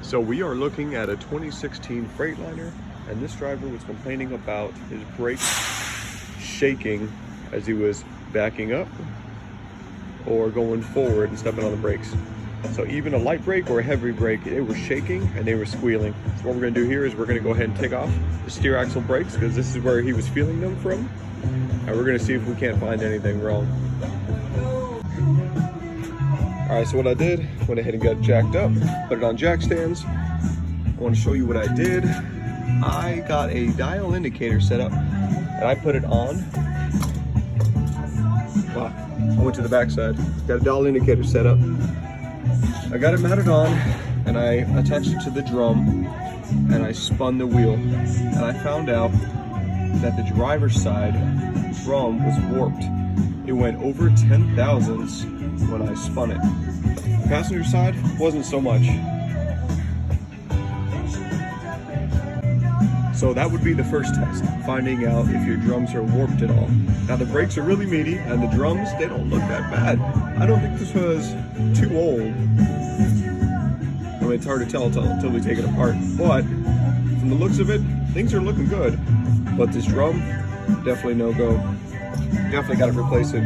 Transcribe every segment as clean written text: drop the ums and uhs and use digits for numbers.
So we are looking at a 2016 Freightliner, and this driver was complaining about his brakes shaking as he was backing up or going forward and stepping on the brakes. So even a light brake or a heavy brake, it was shaking and they were squealing. So what we're gonna do here is we're gonna go ahead and take off the steer axle brakes because this is where he was feeling them from. And we're gonna see if we can't find anything wrong. All right, so what I did, went ahead and got it jacked up, put it on jack stands. I wanna show you what I did. I got a dial indicator set up and I put it on. Wow, I went to the backside. Got a dial indicator set up. I got it mounted on and I attached it to the drum and I spun the wheel. And I found out that the driver's side drum was warped. It went over 10 thousandths when I spun it. The passenger side wasn't so much. So that would be the first test, finding out if your drums are warped at all. Now the brakes are really meaty and the drums, they don't look that bad. I don't think this was too old. I mean, it's hard to tell until we take it apart, but from the looks of it, things are looking good. But this drum, definitely no go. Definitely gotta replace it.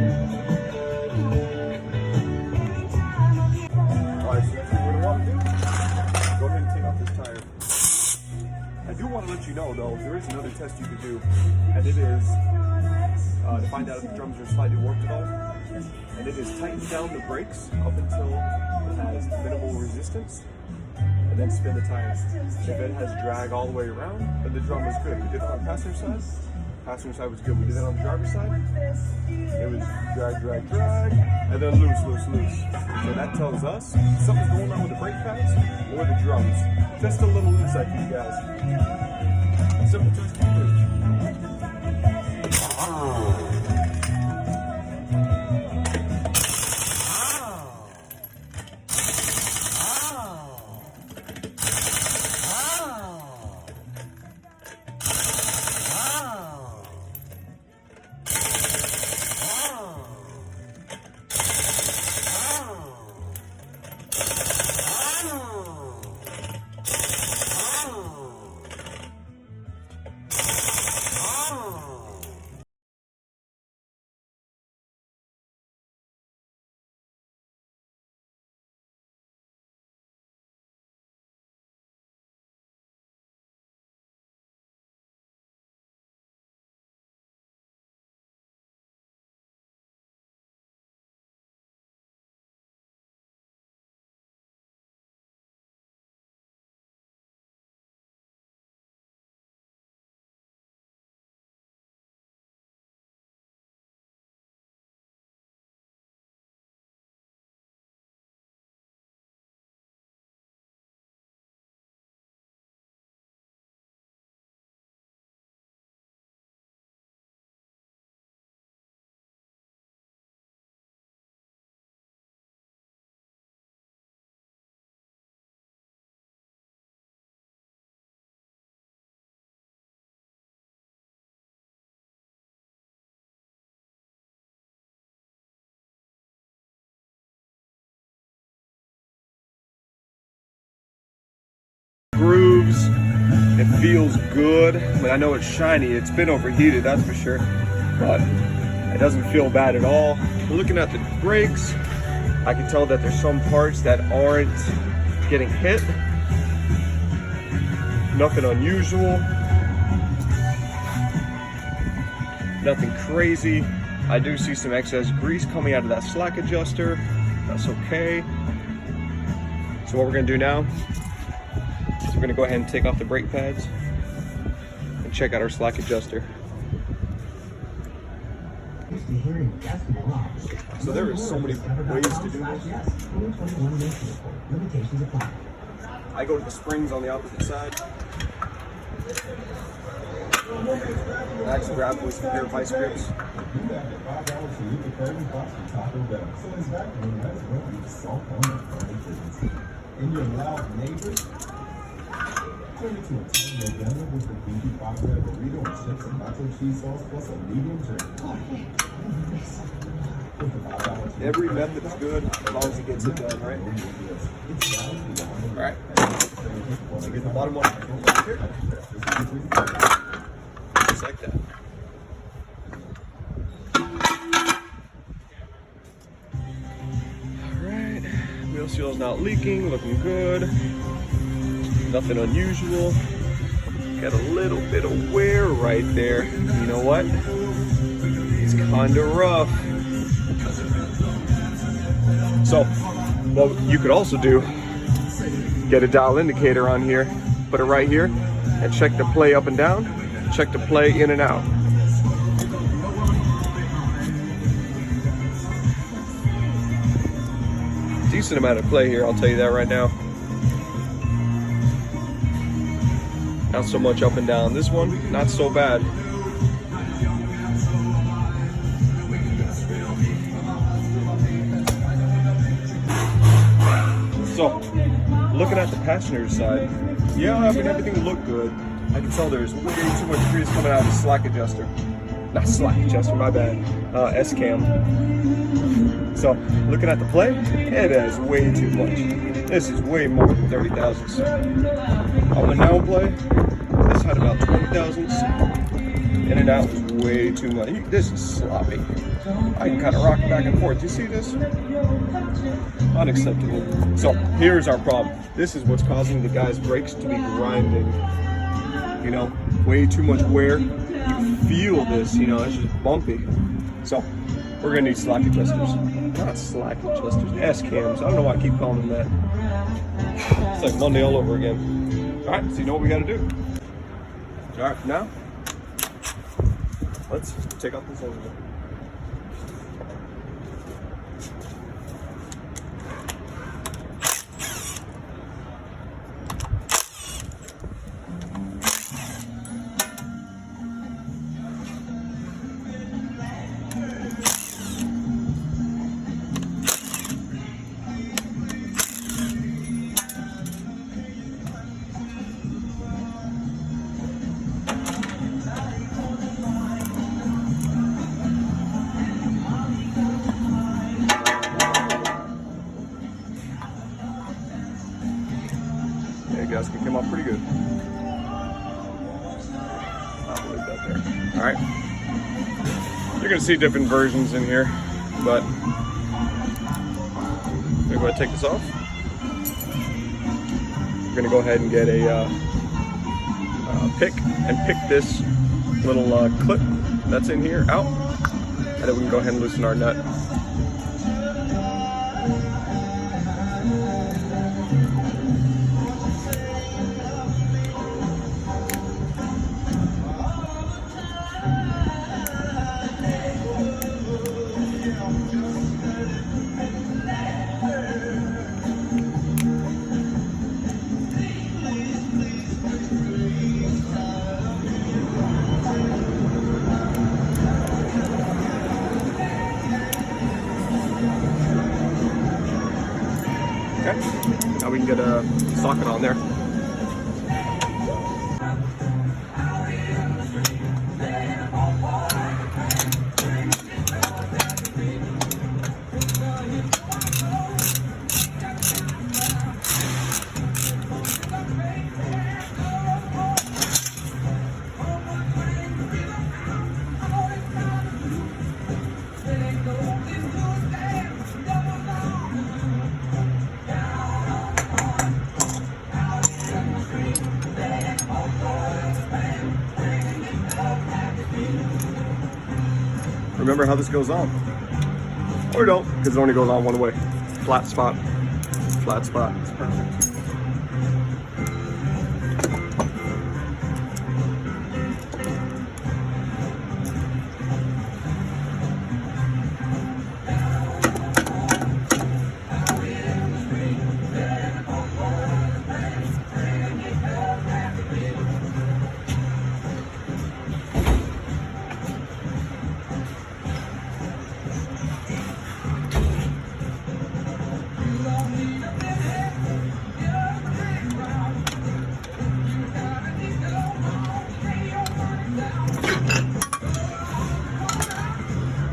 Alright, so that's what I want to do. Go ahead and take off this tire. I do want to let you know though, there is another test you could do, and it is to find out if the drums are slightly warped at all. And it is tighten down the brakes up until it has minimal resistance, and then spin the tires. If it has drag all the way around, then the drum is good. We did it on the passenger side. Passenger side was good. We did that on the driver's side. It was drag, drag, drag, and then loose, loose, loose. So that tells us something's going on with the brake pads or the drums. Just a little insight for you guys. Simple test you do. Grooves, it feels good. I mean, I know it's shiny, it's been overheated, that's for sure, but it doesn't feel bad at all. Looking at the brakes, I can tell that there's some parts that aren't getting hit. Nothing unusual, nothing crazy. I do see some excess grease coming out of that slack adjuster. That's okay. So what we're gonna do now, we're going to go ahead and take off the brake pads and check out our slack adjuster. So there are so many ways to do this. I go to the springs on the opposite side. I actually grab with some pair of vice grips. Turn it to a 10 November with the beefy popular burrito and chips and nacho cheese sauce plus a medium drink. With the $5 Every method's good as long as it gets it done, right? All right. So get the bottom one here. Just like that. All right. Wheel seal's not leaking, looking good. Nothing unusual. Got a little bit of wear right there. You know what? It's kind of rough. So, what you could also do, get a dial indicator on here, put it right here, and check the play up and down, check the play in and out. Decent amount of play here, I'll tell you that right now. Not so much up and down. This one, not so bad. So, looking at the passenger side, yeah, I mean, everything looked good. I can tell there's way too much grease coming out of the slack adjuster. Not slack adjuster, my bad. S-cam. So, looking at the play, it has way too much. This is way more than 30 thousandths. On the now play, this had about 20 thousandths. In and out was way too much. This is sloppy. I can kind of rock back and forth. You see this? Unacceptable. So here's our problem. This is what's causing the guy's brakes to be grinding. You know, way too much wear. You feel this, you know, it's just bumpy. So we're gonna need slack adjusters. Not slack adjusters, S-cams. I don't know why I keep calling them that. It's like Monday all over again. All right, so you know what we gotta do. All right, now, let's take off this engine. Gasket came off pretty good. I'll leave that there. All right. You're gonna see different versions in here, but we're gonna take this off. We're gonna go ahead and get a pick and pick this little clip that's in here out, and then we can go ahead and loosen our nut. Okay, now we can get a socket on there. Remember how this goes on. Or don't, because it only goes on one way. Flat spot. Flat spot. It's perfect.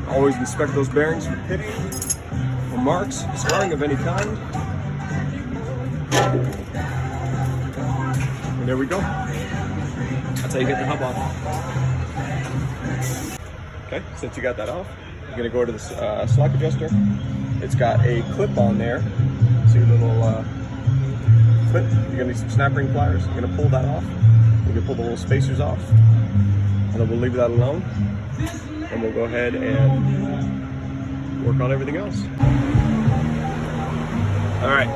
Always inspect those bearings for pitting. marks, scarring of any kind. And there we go. That's how you get the hub off. Okay, since you got that off, you're gonna go to the slack adjuster. It's got a clip on there. See a little clip? You're gonna need some snap ring pliers. You're gonna pull that off. You're gonna pull the little spacers off. And then we'll leave that alone. And we'll go ahead and work on everything else. All right,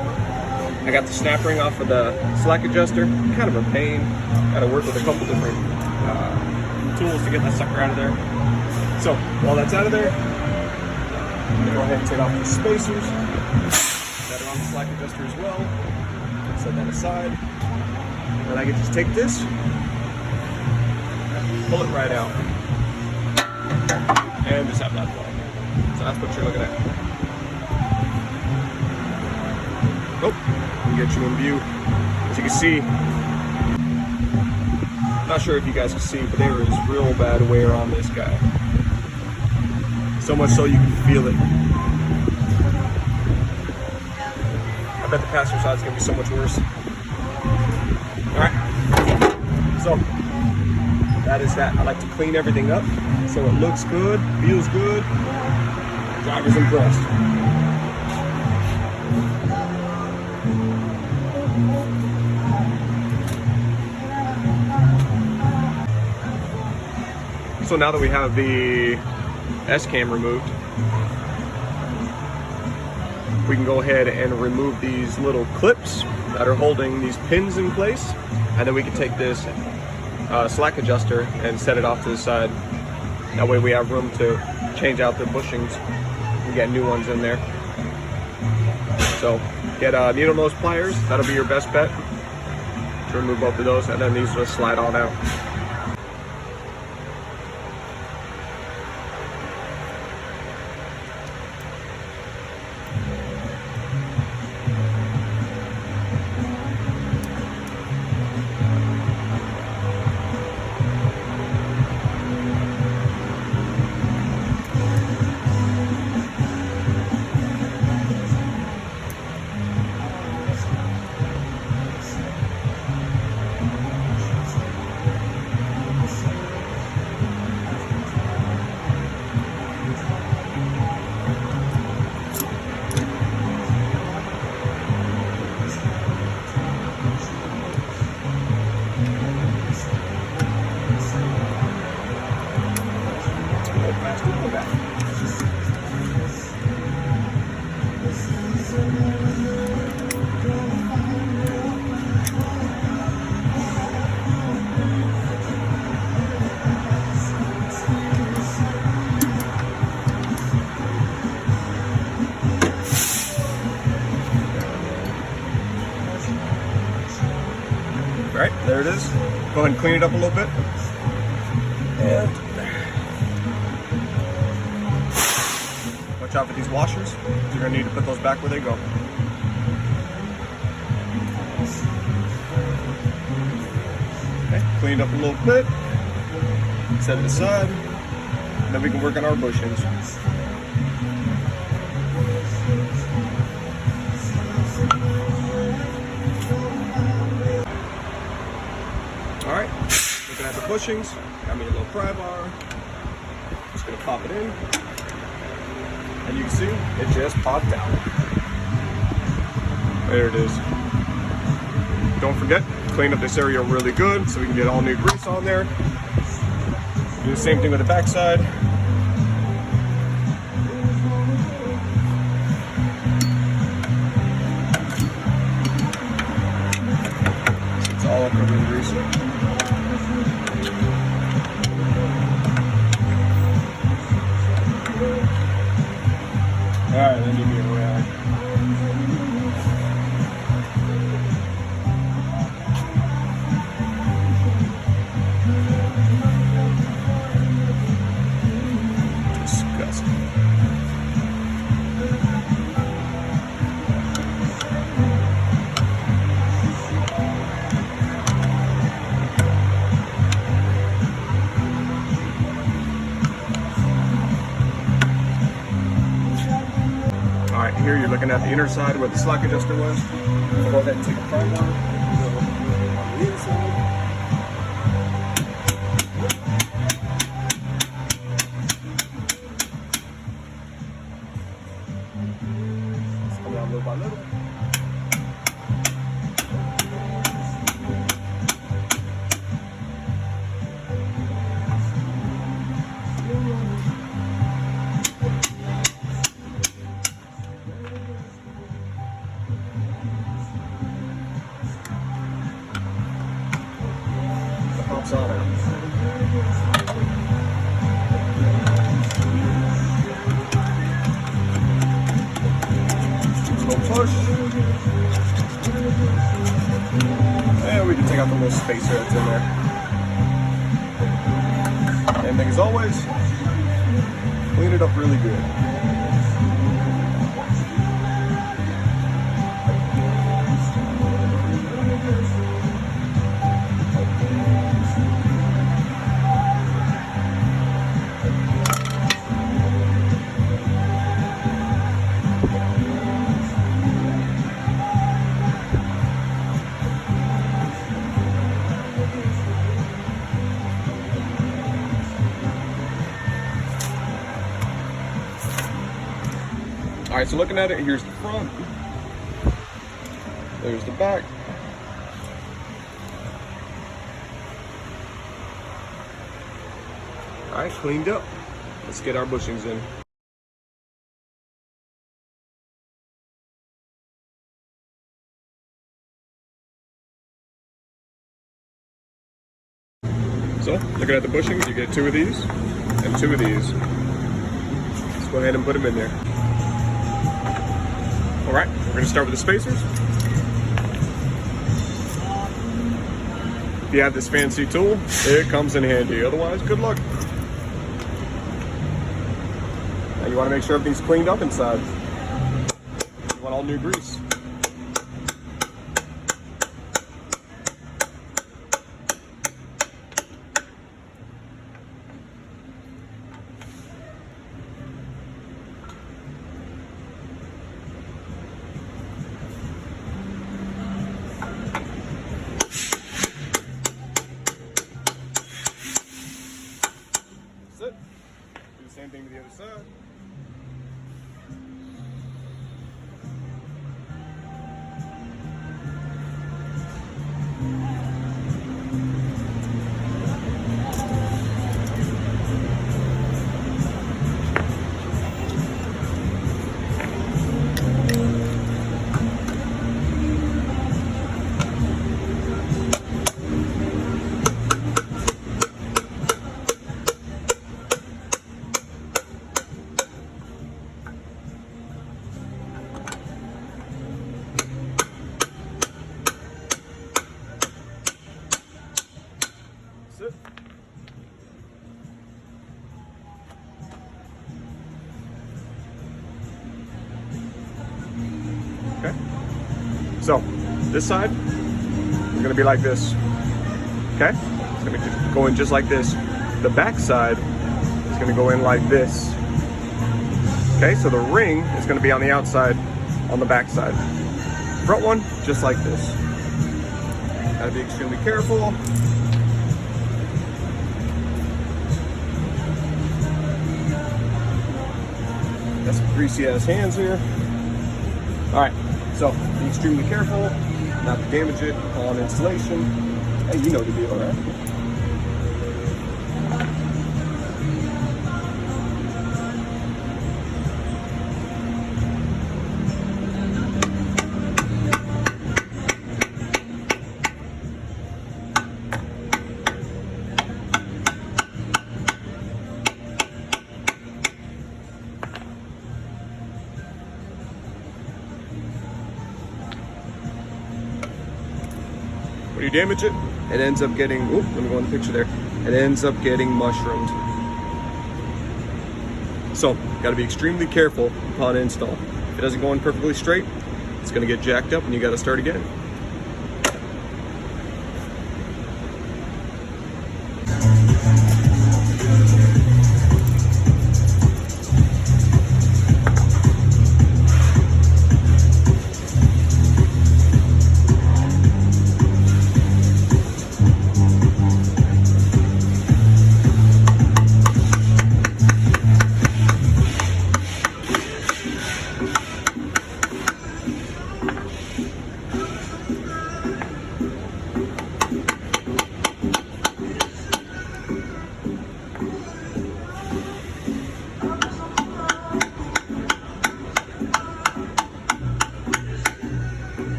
I got the snap ring off of the slack adjuster. Kind of a pain. Got to work with a couple different tools to get that sucker out of there. So while that's out of there, I'm gonna go ahead and take off the spacers that are on the slack adjuster as well. Set that aside. Then I can just take this, pull it right out, and just have that fall. So that's what you're looking at. Oh, let me get you in view. As you can see, not sure if you guys can see, but there is real bad wear on this guy. So much so you can feel it. I bet the passenger side's gonna be so much worse. All right, so that is that. I like to clean everything up so it looks good, feels good, driver's impressed. So now that we have the S-cam removed, we can go ahead and remove these little clips that are holding these pins in place, and then we can take this slack adjuster and set it off to the side. That way we have room to change out the bushings and get new ones in there. So get needle nose pliers, that'll be your best bet to remove both of those, and then these will slide on out. Right, there it is. Go ahead and clean it up a little bit. And watch out for these washers. You're gonna need to put those back where they go. Okay, clean it up a little bit. Set it aside. And then we can work on our bushings. Alright, looking at the bushings, got me a little pry bar, just gonna pop it in, and you can see, it just popped out. There it is. Don't forget, clean up this area really good so we can get all new grease on there. Do the same thing with the backside. It's all up covered in grease. Alright, then give me a rag. Disgusting. Alright, here you're looking at the inner side where the slack adjuster was. I'll go ahead and take a front one. On the inside. Just come down little by little. Pops on it. Slow push. And we can take out the little spacer that's in there. Same thing as always. Clean it up really good. All right, so looking at it, here's the front. There's the back. All right, cleaned up. Let's get our bushings in. So, looking at the bushings, you get 2 of these and 2 of these. Let's go ahead and put them in there. All right, we're gonna start with the spacers. If you have this fancy tool, it comes in handy. Otherwise, good luck. Now you wanna make sure everything's cleaned up inside. You want all new grease. That's it. Do the same thing to the other side. That's it. Okay. So, this side is gonna be like this. Okay? It's gonna go in just like this. The back side is gonna go in like this. Okay, so the ring is gonna be on the outside, on the back side. Front one, just like this. Gotta be extremely careful. Got some greasy ass hands here. All right, so be extremely careful not to damage it on installation. Hey, you know the deal, right? When you damage it, it ends up getting, oh, let me go in the picture there. It ends up getting mushroomed. So, gotta be extremely careful upon install. If it doesn't go in perfectly straight, it's gonna get jacked up and you gotta start again.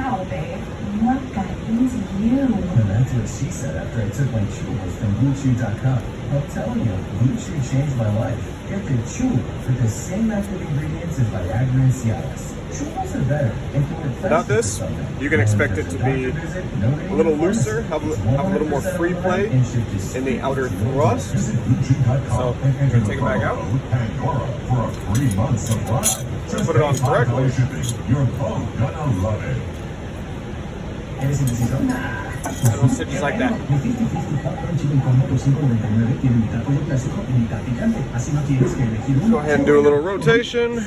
Wow, babe. What got into you? And that's what she said after I took my chewable from BlueChew.com. I'm telling you, Blue Chew changed my life. Get the chew with the same active ingredients as Viagra and Cialis. Chewers are better and can work faster. Without this, for something. you can expect it to be a little looser, have a little more free play in the outer thrust. So I'm going to take it back out. For a 3 month supply. Put it on correctly. You're both gonna love it. And it'll sit just like that. Go ahead and do a little rotation. We're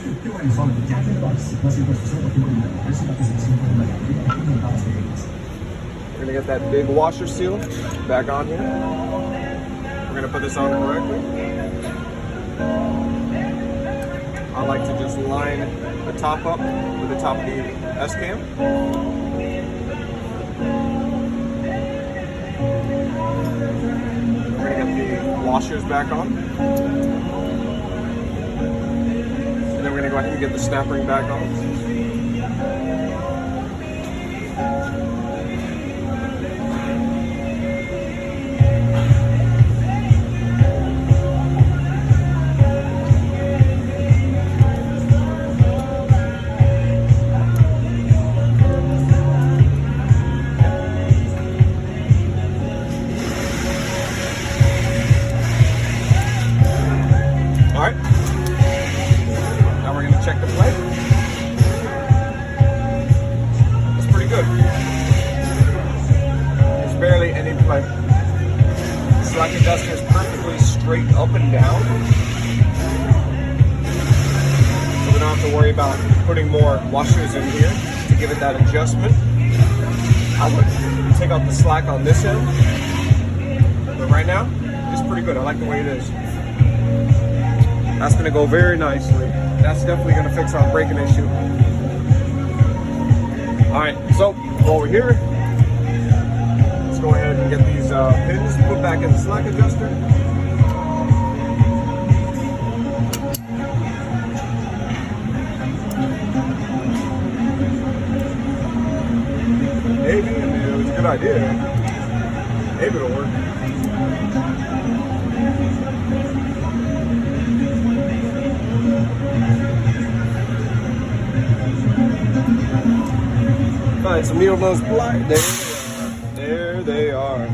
gonna get that big washer seal back on here. We're gonna put this on correctly. I like to just line the top up with the top of the S-cam. We're gonna get the washers back on. And then we're gonna go ahead and get the snap ring back on. Alright. Now we're going to check the play. It's pretty good. There's barely any play. The slack adjuster is perfectly straight up and down. So we don't have to worry about putting more washers in here to give it that adjustment. I would take out the slack on this end. But right now, it's pretty good. I like the way it is. That's gonna go very nicely. That's definitely gonna fix our braking issue. All right, so while we're here, let's go ahead and get these pins put back in the slack adjuster. Maybe, I mean, it was a good idea. Maybe it'll work. Find some needle nose blind. There they are.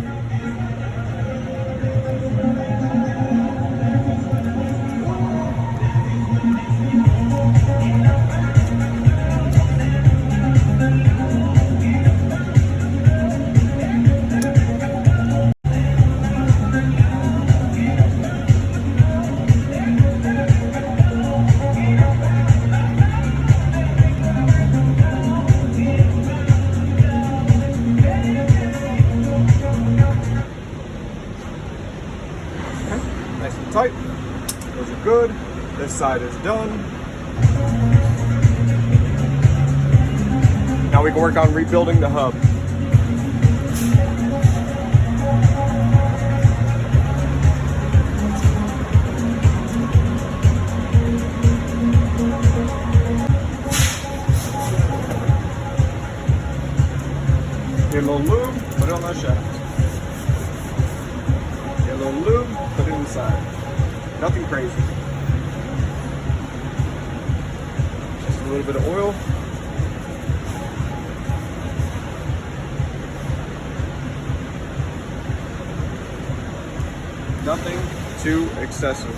Nice and tight. Those are good. This side is done. Now we can work on rebuilding the hub. Get a little lube, put it on that shaft. Get a little lube, put it inside. Nothing crazy. Just a little bit of oil. Nothing too excessive.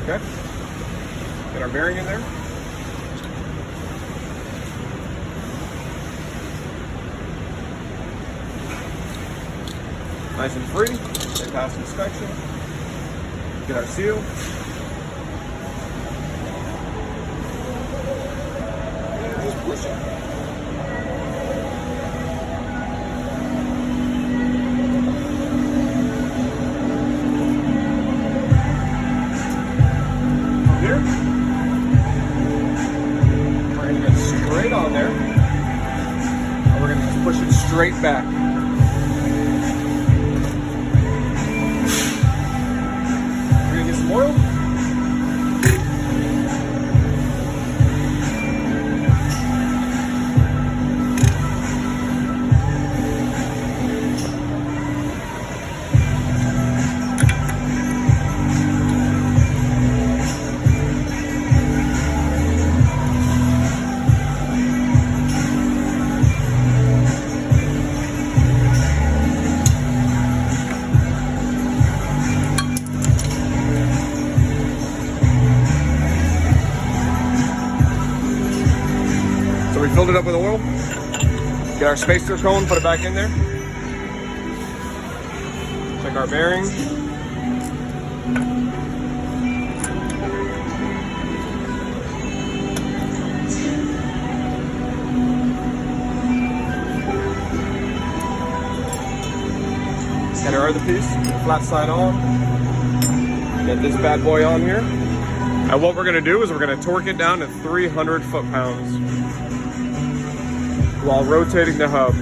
Okay. Get our bearing in there. Nice and free. They pass inspection. Get our seal. And just push it. From here, we're going to get straight on there. And we're going to just push it straight back. oil. We filled it up with oil. Get our spacer cone, put it back in there. Check our bearings. Get our other piece, flat side on. Get this bad boy on here. And what we're gonna do is we're gonna torque it down to 300 foot-pounds while rotating the hub.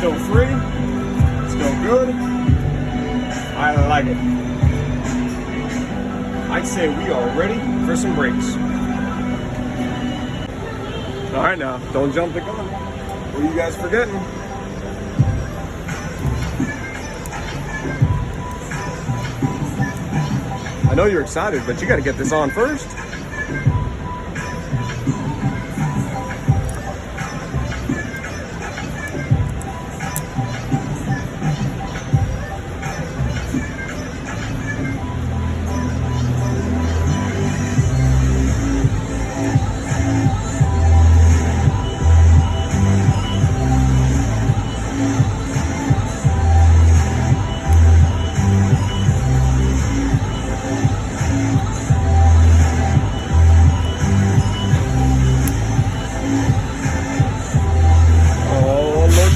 Still free, still good. I like it. I'd say we are ready for some brakes. All right now, don't jump the gun. What are you guys forgetting? I know you're excited, but you gotta get this on first.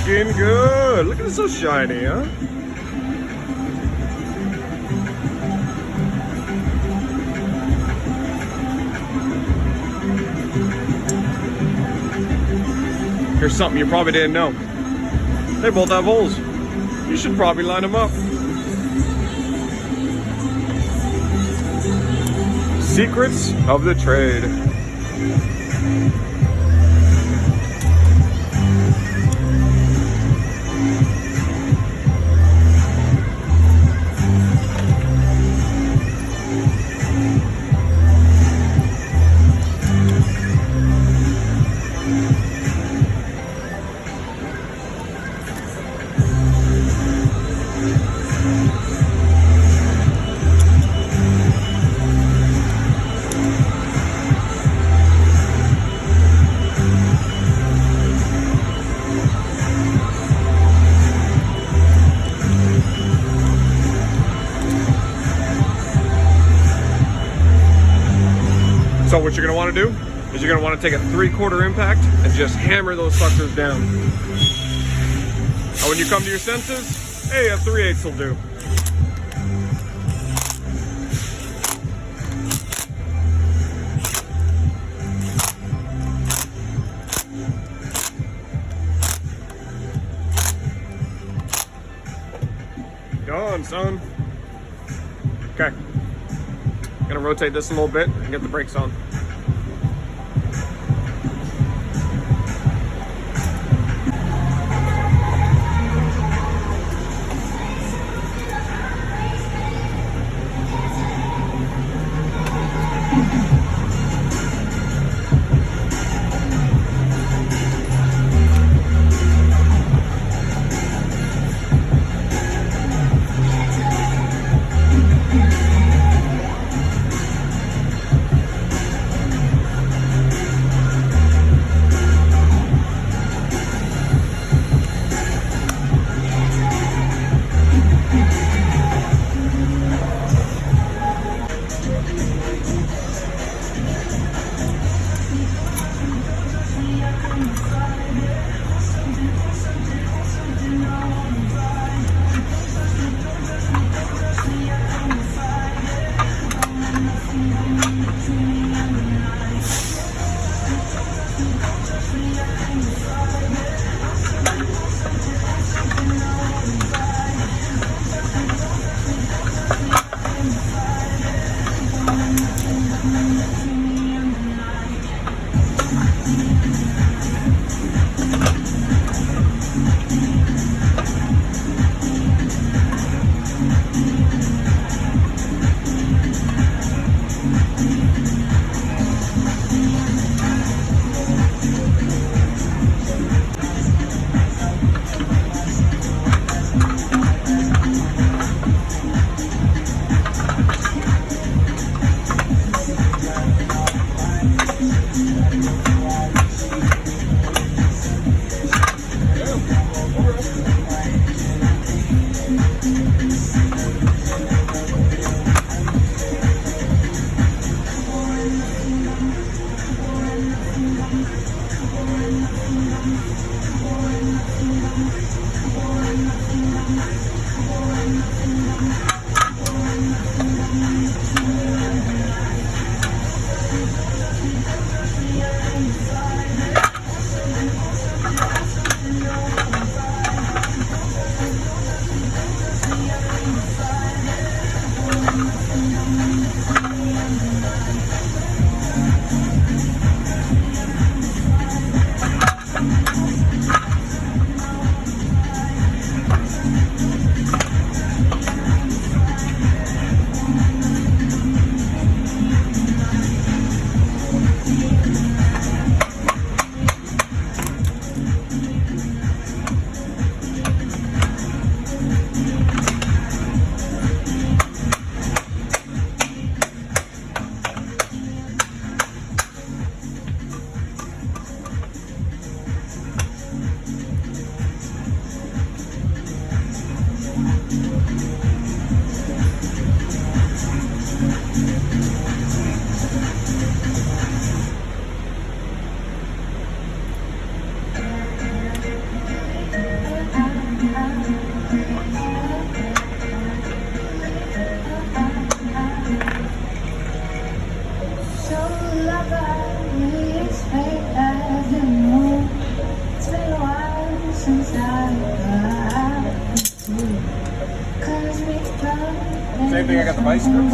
Looking good. Look at it, so shiny, huh? Here's something you probably didn't know. They both have holes. You should probably line them up. Secrets of the trade. So what you're gonna wanna do is you're gonna wanna take a 3/4 impact and just hammer those suckers down. And when you come to your senses, hey, a 3/8 will do. Done, son. Okay. Gonna rotate this a little bit and get the brakes on. Same thing, I got the vice grips.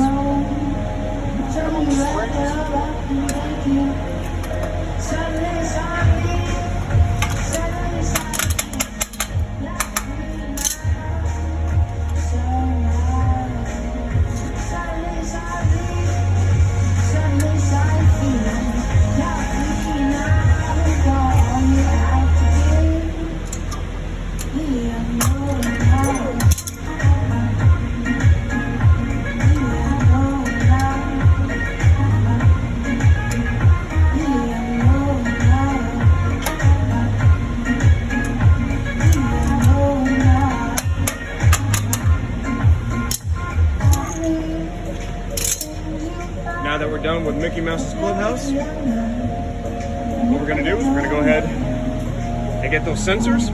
that we're done with Mickey Mouse's Clubhouse, what we're gonna do is we're gonna go ahead and get those sensors.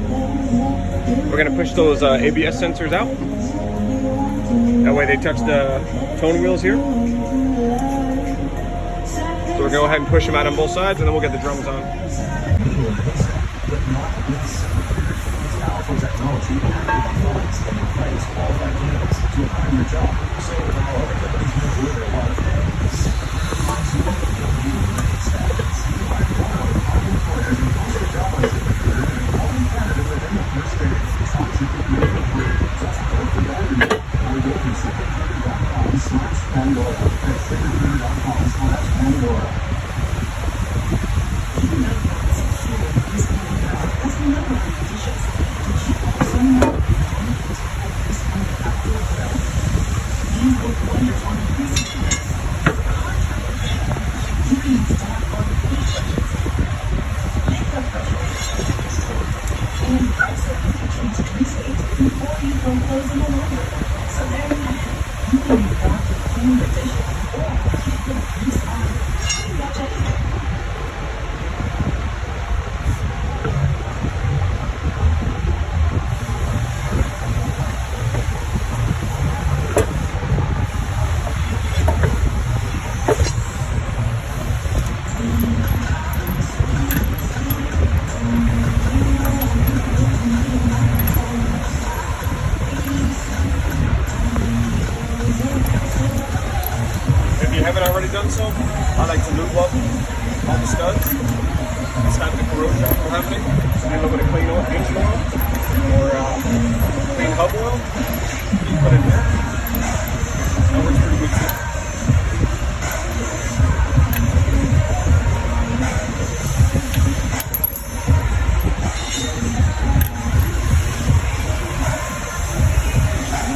We're gonna push those ABS sensors out. That way they touch the tone wheels here. So we're gonna go ahead and push them out on both sides, and then we'll get the drums on. If you haven't already done so, I like to lube up all the studs. Stop the corrosion from happening. So a little bit of clean oil, engine oil, or clean hub oil. You put it in there. That works pretty good too.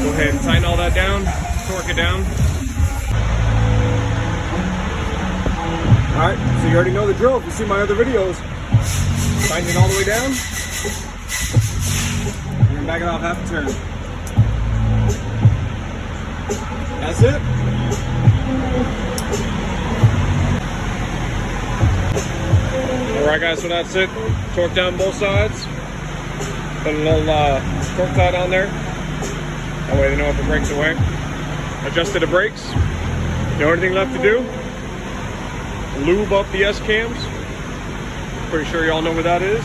Go ahead and tighten all that down, torque it down. Alright, so you already know the drill if you see my other videos. Tighten it all the way down. You're gonna back it off half a turn. That's it. Alright guys, so that's it. Torque down both sides. Put a little torque tie on there. That way they know if it breaks away. Adjusted the brakes. The only thing left to do, lube up the S-cams. Pretty sure y'all know what that is.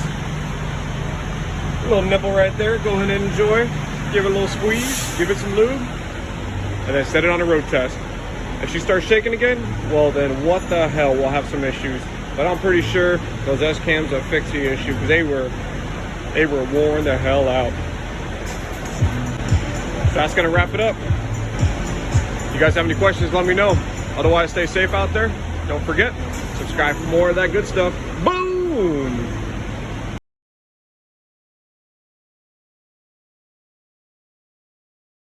A little nipple right there. Go ahead and enjoy. Give it a little squeeze. Give it some lube. And then set it on a road test. If she starts shaking again, well then what the hell, we'll have some issues. But I'm pretty sure those S-cams will fix the issue because they were worn the hell out. So that's gonna wrap it up. If you guys have any questions, let me know. Otherwise, stay safe out there. Don't forget, subscribe for more of that good stuff. Boom!